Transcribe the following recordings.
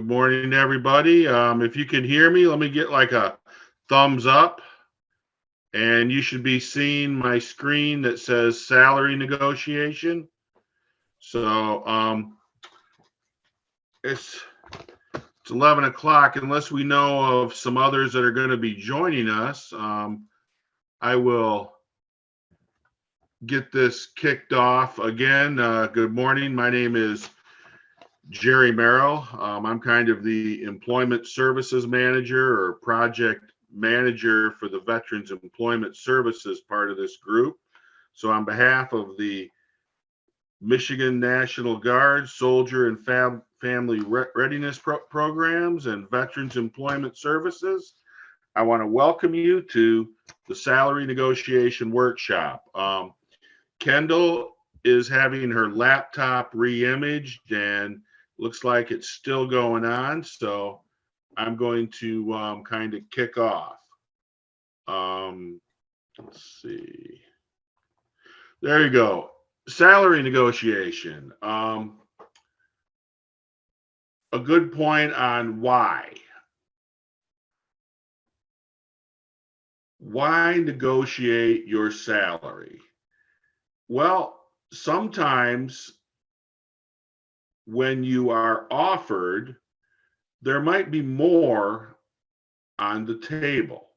Good morning, everybody. If you can hear me, let me get like a thumbs up. And you should be seeing my screen that says salary negotiation. So it's 11 o'clock. Unless we know of some others that are going to be joining us, I will get this kicked off again. Good morning. My name is Jerry Merrill. I'm kind of the employment services manager or project manager for the Veterans Employment Services part of this group. So on behalf of the Michigan National Guard, Soldier and Family Readiness Programs and Veterans Employment Services, I want to welcome you to the Salary Negotiation Workshop. Kendall is having her laptop re-imaged and looks like it's still going on. So I'm going to kind of kick off. Let's see. There you go. Salary negotiation. A good point on why. Why negotiate your salary? Well, sometimes when you are offered, there might be more on the table.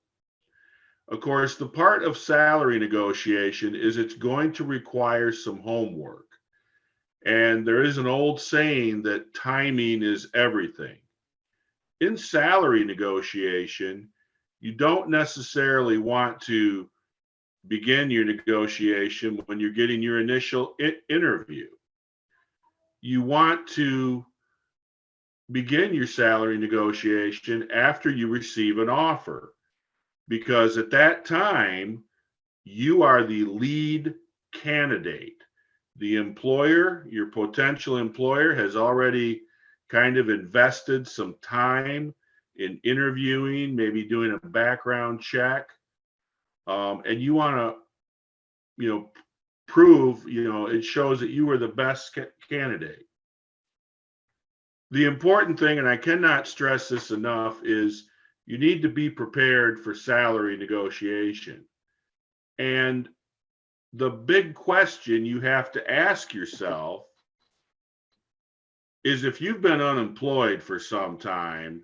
Of course, the part of salary negotiation is it's going to require some homework. And there is an old saying that timing is everything. In salary negotiation, you don't necessarily want to begin your negotiation when you're getting your initial interview. You want to begin your salary negotiation after you receive an offer, because at that time, you are the lead candidate. The employer, your potential employer, has already kind of invested some time in interviewing, maybe doing a background check. And you want to, prove, it shows that you are the best candidate. The important thing, and I cannot stress this enough, is you need to be prepared for salary negotiation. And the big question you have to ask yourself is, if you've been unemployed for some time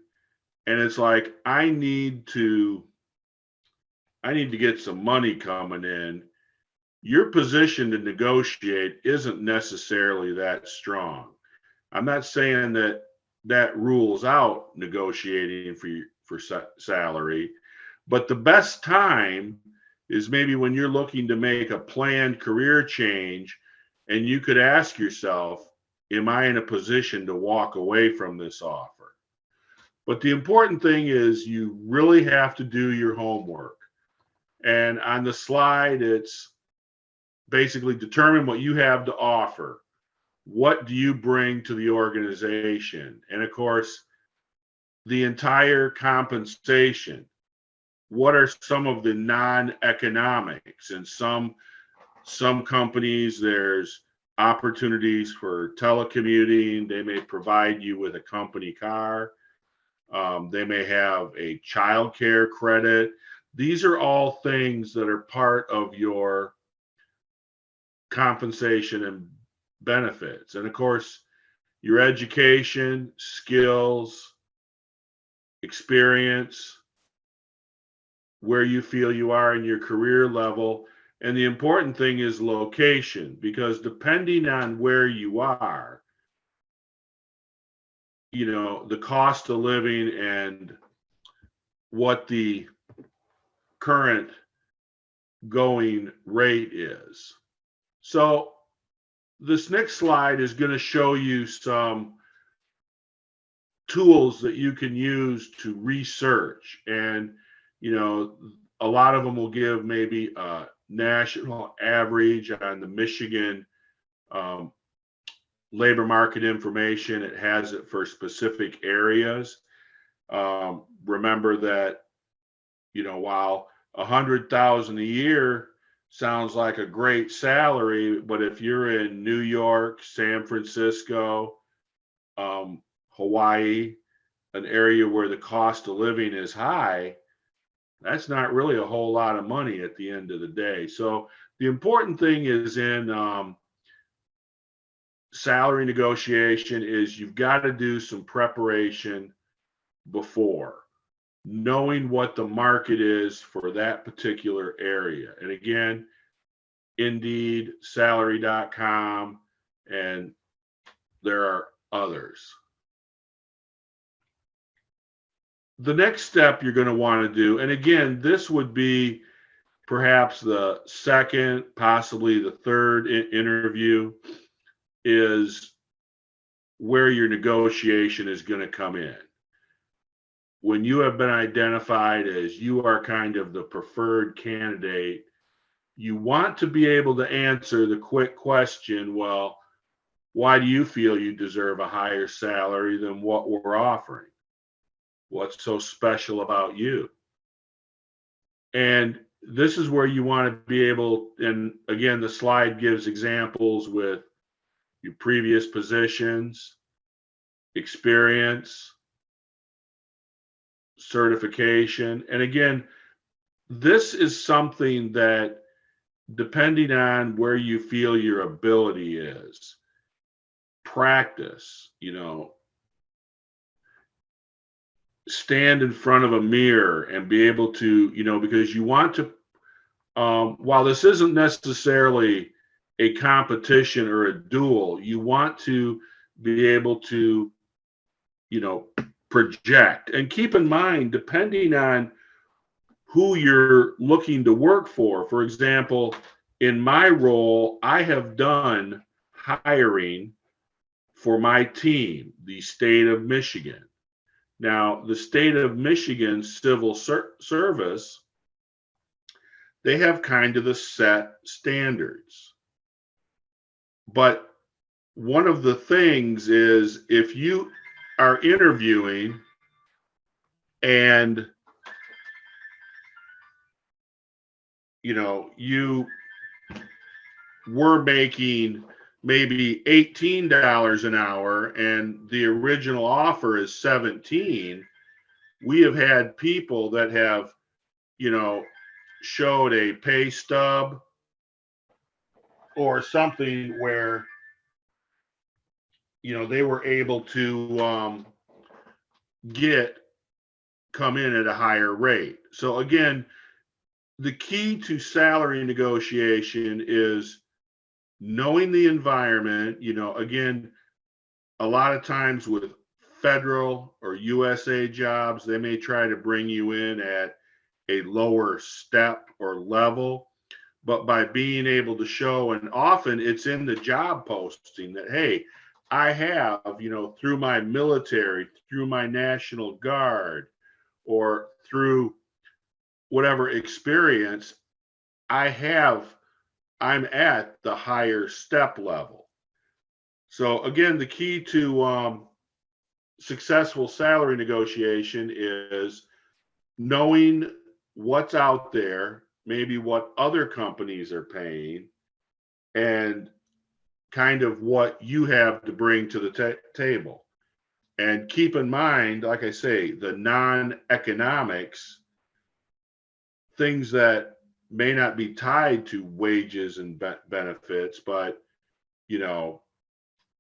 and it's like, I need to get some money coming in, your position to negotiate isn't necessarily that strong. I'm not saying that rules out negotiating for salary, but the best time is maybe when you're looking to make a planned career change, and you could ask yourself, am I in a position to walk away from this offer? But the important thing is you really have to do your homework. And on the slide, it's basically determine what you have to offer. What do you bring to the organization? And of course, the entire compensation. What are some of the non-economics? And some companies, there's opportunities for telecommuting. They may provide you with a company car. They may have a child care credit. These are all things that are part of your compensation and benefits. And of course, your education, skills, experience, where you feel you are in your career level. And the important thing is location, because depending on where you are, the cost of living and what the current going rate is. So this next slide is going to show you some tools that you can use to research. And, a lot of them will give maybe a national average on the Michigan labor market information. It has it for specific areas. Remember that, while 100,000 a year sounds like a great salary, but if you're in New York, San Francisco, Hawaii, an area where the cost of living is high, that's not really a whole lot of money at the end of the day. So the important thing is in salary negotiation is you've got to do some preparation before, knowing what the market is for that particular area. And again, Indeed, salary.com, and there are others. The next step you're going to want to do, and again, this would be perhaps the second, possibly the third interview, is where your negotiation is going to come in. When you have been identified as you are kind of the preferred candidate, you want to be able to answer the quick question, well, why do you feel you deserve a higher salary than what we're offering? What's so special about you? And this is where you want to be able, and again, the slide gives examples with your previous positions, experience, certification. And again, this is something that, depending on where you feel your ability is, practice, stand in front of a mirror and be able to, because you want to, while this isn't necessarily a competition or a duel, you want to be able to, project. And keep in mind, depending on who you're looking to work for example, in my role, I have done hiring for my team, the state of Michigan. Now, the state of Michigan civil service, they have kind of the set standards. But one of the things is, if you are interviewing and you were making maybe $18 an hour and the original offer is 17, we have had people that have, showed a pay stub or something where, they were able to come in at a higher rate. So again, the key to salary negotiation is knowing the environment. Again, a lot of times with federal or USA jobs, they may try to bring you in at a lower step or level, but by being able to show, and often it's in the job posting, that, hey, I have, through my military, through my National Guard, or through whatever experience I'm at the higher step level. So again, the key to successful salary negotiation is knowing what's out there, maybe what other companies are paying, and kind of what you have to bring to the table. And keep in mind, like I say, the non-economics, things that may not be tied to wages and benefits, but,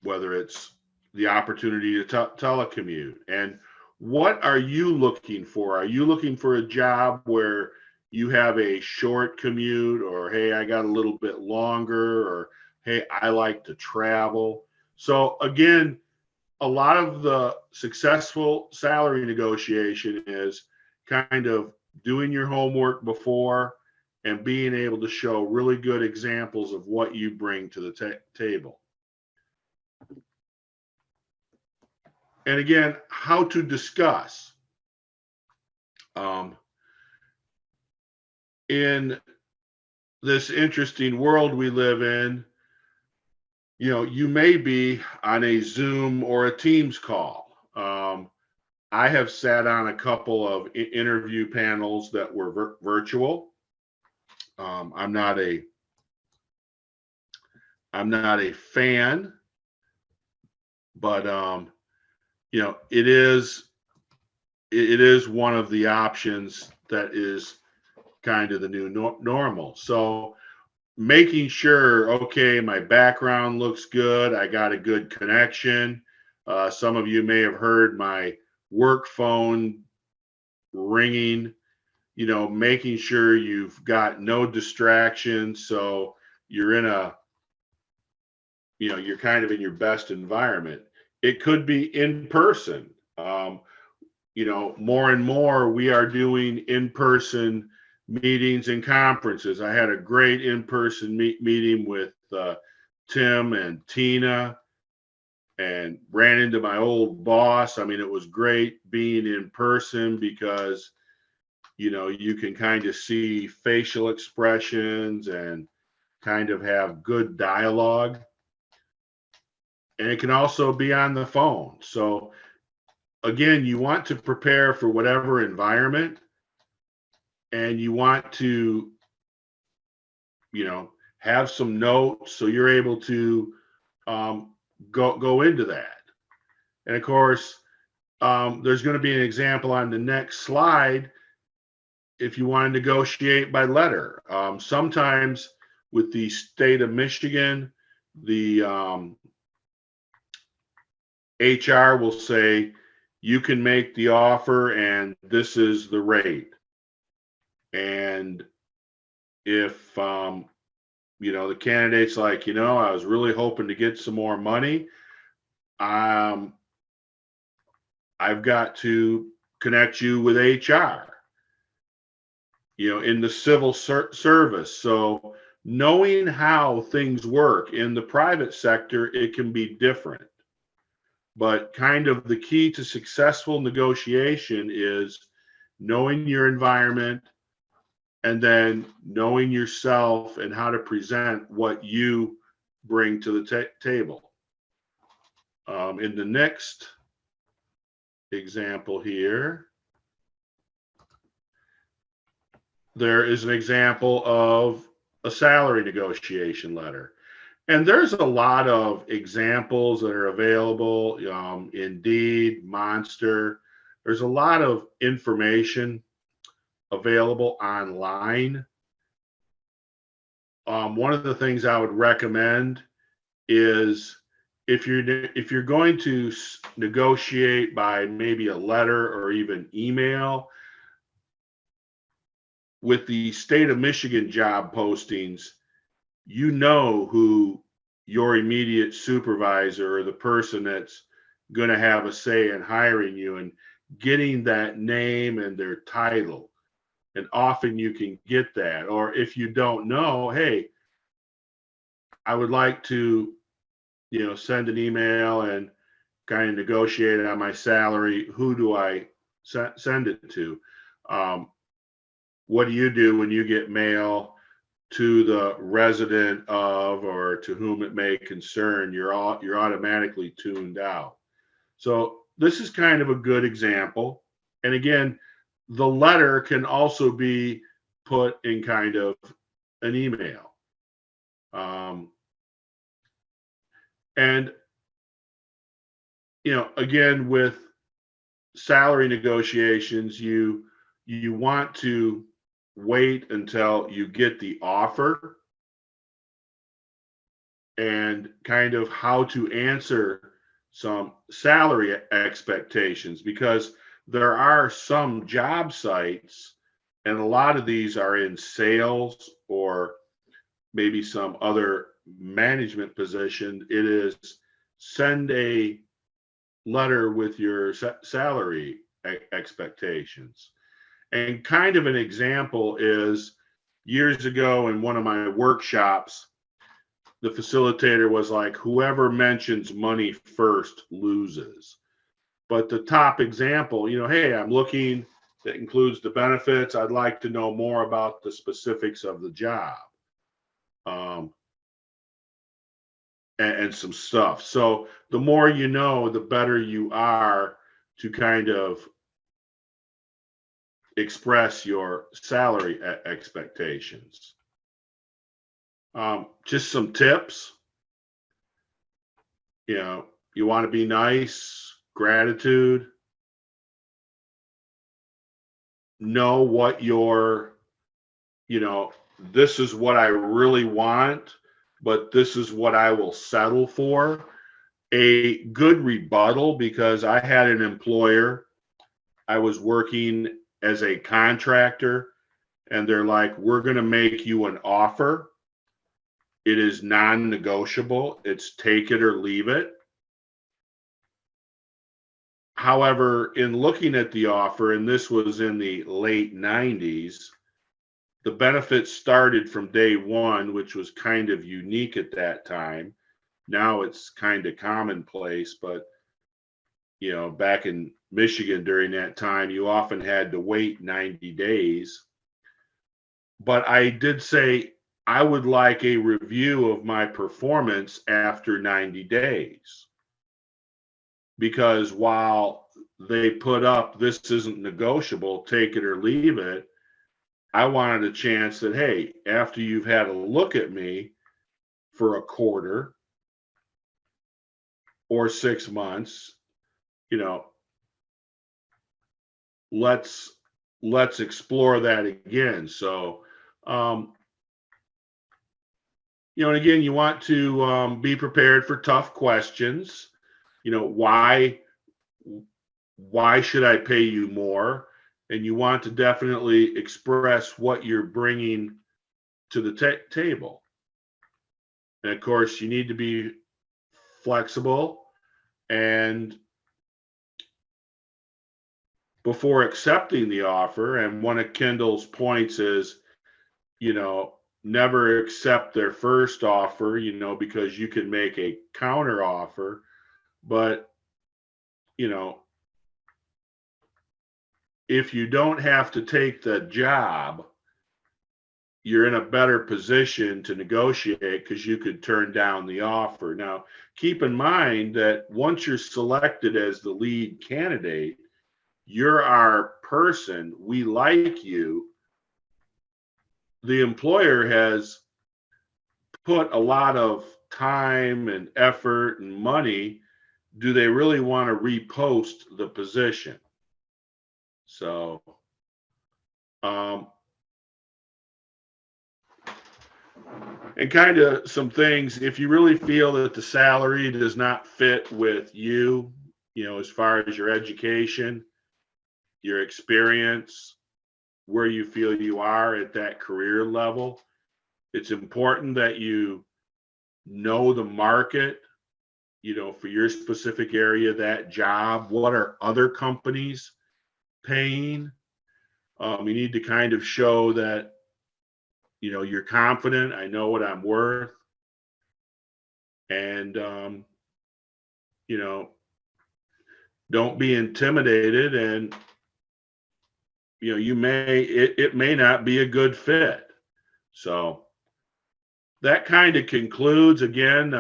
whether it's the opportunity to telecommute. And what are you looking for? Are you looking for a job where you have a short commute, or, hey, I got a little bit longer, or, hey, I like to travel? So again, a lot of the successful salary negotiation is kind of doing your homework before and being able to show really good examples of what you bring to the table. And again, how to discuss. In this interesting world we live in, you may be on a Zoom or a Teams call. I have sat on a couple of interview panels that were virtual. I'm not a fan, but it is it is one of the options that is kind of the new normal. So making sure, okay, my background looks good, I got a good connection. Some of you may have heard my work phone ringing, making sure you've got no distractions. So you're in a, you're kind of in your best environment. It could be in person. More and more we are doing in person meetings and conferences. I had a great in person meeting with Tim and Tina and ran into my old boss. I mean, it was great being in person because you can kind of see facial expressions and kind of have good dialogue. And it can also be on the phone. So again, you want to prepare for whatever environment, and you want to, have some notes so you're able to go into that. And of course, there's going to be an example on the next slide. If you want to negotiate by letter, sometimes with the state of Michigan, the HR will say, you can make the offer and this is the rate. And if, the candidate's like, I was really hoping to get some more money, I've got to connect you with HR, in the civil service. So knowing how things work in the private sector, it can be different. But kind of the key to successful negotiation is knowing your environment and then knowing yourself and how to present what you bring to the table. In the next example here, there is an example of a salary negotiation letter. And there's a lot of examples that are available, Indeed, Monster. There's a lot of information available online. One of the things I would recommend is if you're going to negotiate by maybe a letter or even email, with the state of Michigan job postings, who your immediate supervisor or the person that's going to have a say in hiring you, and getting that name and their title. And often you can get that. Or if you don't know, hey, I would like to, send an email and kind of negotiate on my salary. Who do I send it to? What do you do when you get mail to the resident of, or to whom it may concern? You're automatically tuned out. So this is kind of a good example. And again, the letter can also be put in kind of an email. And again, with salary negotiations, you want to wait until you get the offer and kind of how to answer some salary expectations, because there are some job sites, and a lot of these are in sales or maybe some other management position. It is send a letter with your salary expectations. And kind of an example is years ago in one of my workshops, the facilitator was like, whoever mentions money first loses. But the top example, hey, I'm looking, that includes the benefits. I'd like to know more about the specifics of the job. And some stuff. So the more you know, the better you are to kind of express your salary expectations. Just some tips. You want to be nice, gratitude. know what your, you know, this is what I really want, but this is what I will settle for. A good rebuttal, because I had an employer, I was working as a contractor, and they're like, we're going to make you an offer. It is non negotiable, it's take it or leave it. However, in looking at the offer, and this was in the late 90s, the benefits started from day one, which was kind of unique at that time. Now it's kind of commonplace, but back in Michigan during that time, you often had to wait 90 days. But I did say I would like a review of my performance after 90 days. Because while they put up, this isn't negotiable, take it or leave it, I wanted a chance that, hey, after you've had a look at me for a quarter or 6 months, you know, let's explore that again. So, and again, you want to be prepared for tough questions. Why should I pay you more? And you want to definitely express what you're bringing to the table. And of course, you need to be flexible. And before accepting the offer, and one of Kendall's points is, never accept their first offer, because you can make a counter offer. But, if you don't have to take the job, you're in a better position to negotiate because you could turn down the offer. Now, keep in mind that once you're selected as the lead candidate, you're our person. We like you. The employer has put a lot of time and effort and money. Do they really want to repost the position? So, and kind of some things, if you really feel that the salary does not fit with you, as far as your education, your experience, where you feel you are at that career level, it's important that you know the market, for your specific area, that job. What are other companies paying? You need to kind of show that, you're confident. I know what I'm worth. And, don't be intimidated. And, it may not be a good fit. So that kind of concludes. Again,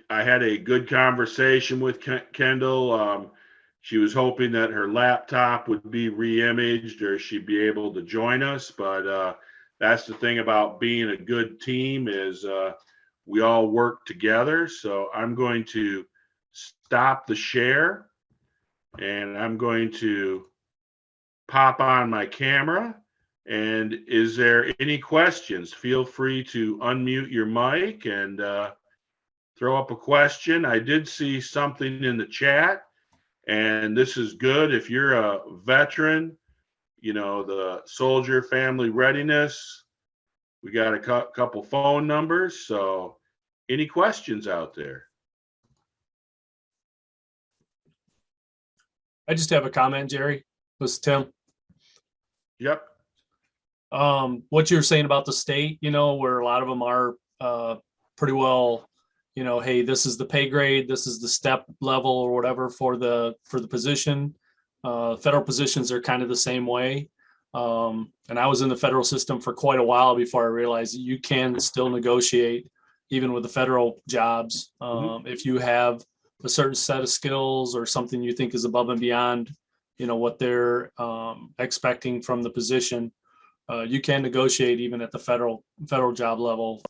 I had a good conversation with Kendall. She was hoping that her laptop would be re-imaged or she'd be able to join us. But that's the thing about being a good team is we all work together. So I'm going to stop the share and I'm going to pop on my camera. And is there any questions? Feel free to unmute your mic and throw up a question. I did see something in the chat, and this is good. If you're a veteran, the soldier family readiness, we got a couple phone numbers. So any questions out there? I just have a comment, Jerry. This is Tim. Yep. What you're saying about the state, where a lot of them are pretty well, hey, this is the pay grade, this is the step level or whatever for the position. Federal positions are kind of the same way. And I was in the federal system for quite a while before I realized that you can still negotiate even with the federal jobs. If you have a certain set of skills or something you think is above and beyond, what they're expecting from the position, you can negotiate even at the federal job level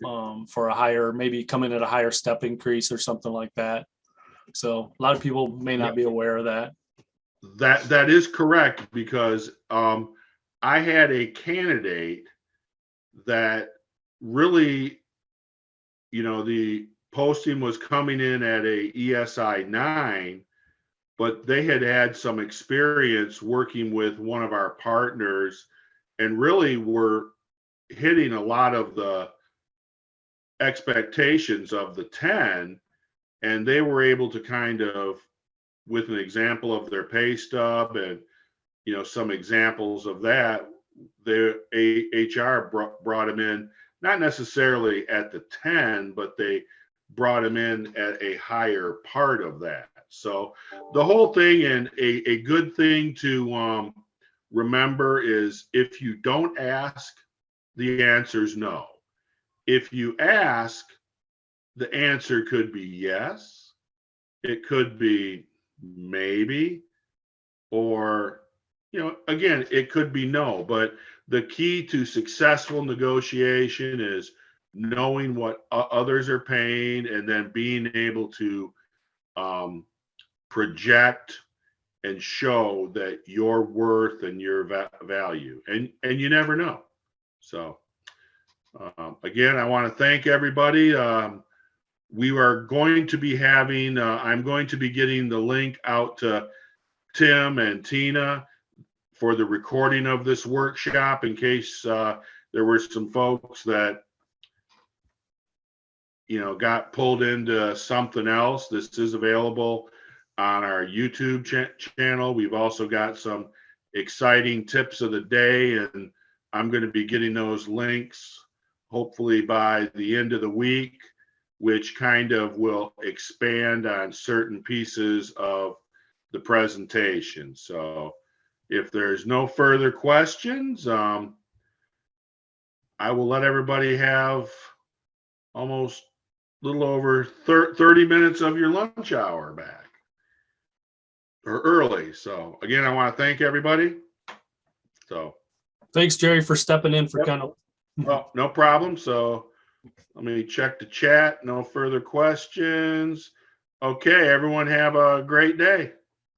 for a higher, maybe come in at a higher step increase or something like that. So a lot of people may not be aware of that. That is correct, because I had a candidate that really, the posting was coming in at a ESI 9, but they had had some experience working with one of our partners and really were hitting a lot of the expectations of the 10, and they were able to kind of, with an example of their pay stub and some examples of that, their HR brought them in, not necessarily at the 10, but they brought them in at a higher part of that. So the whole thing, and a good thing to remember, is if you don't ask, the answer is no. If you ask, the answer could be yes, it could be maybe, or again, it could be no. But the key to successful negotiation is knowing what others are paying, and then being able to project and show that your worth and your value, and you never know. So again, I want to thank everybody. We are going to be having, I'm going to be getting the link out to Tim and Tina for the recording of this workshop, in case there were some folks that got pulled into something else. This is available on our YouTube channel. We've also got some exciting tips of the day, and I'm going to be getting those links hopefully by the end of the week, which kind of will expand on certain pieces of the presentation. So if there's no further questions, I will let everybody have almost a little over 30 minutes of your lunch hour back, or early. So again, I want to thank everybody. So Thanks, Jerry, for stepping in for Yep. kind of. Well, no problem. So let me check the chat. No further questions. Okay, everyone have a great day.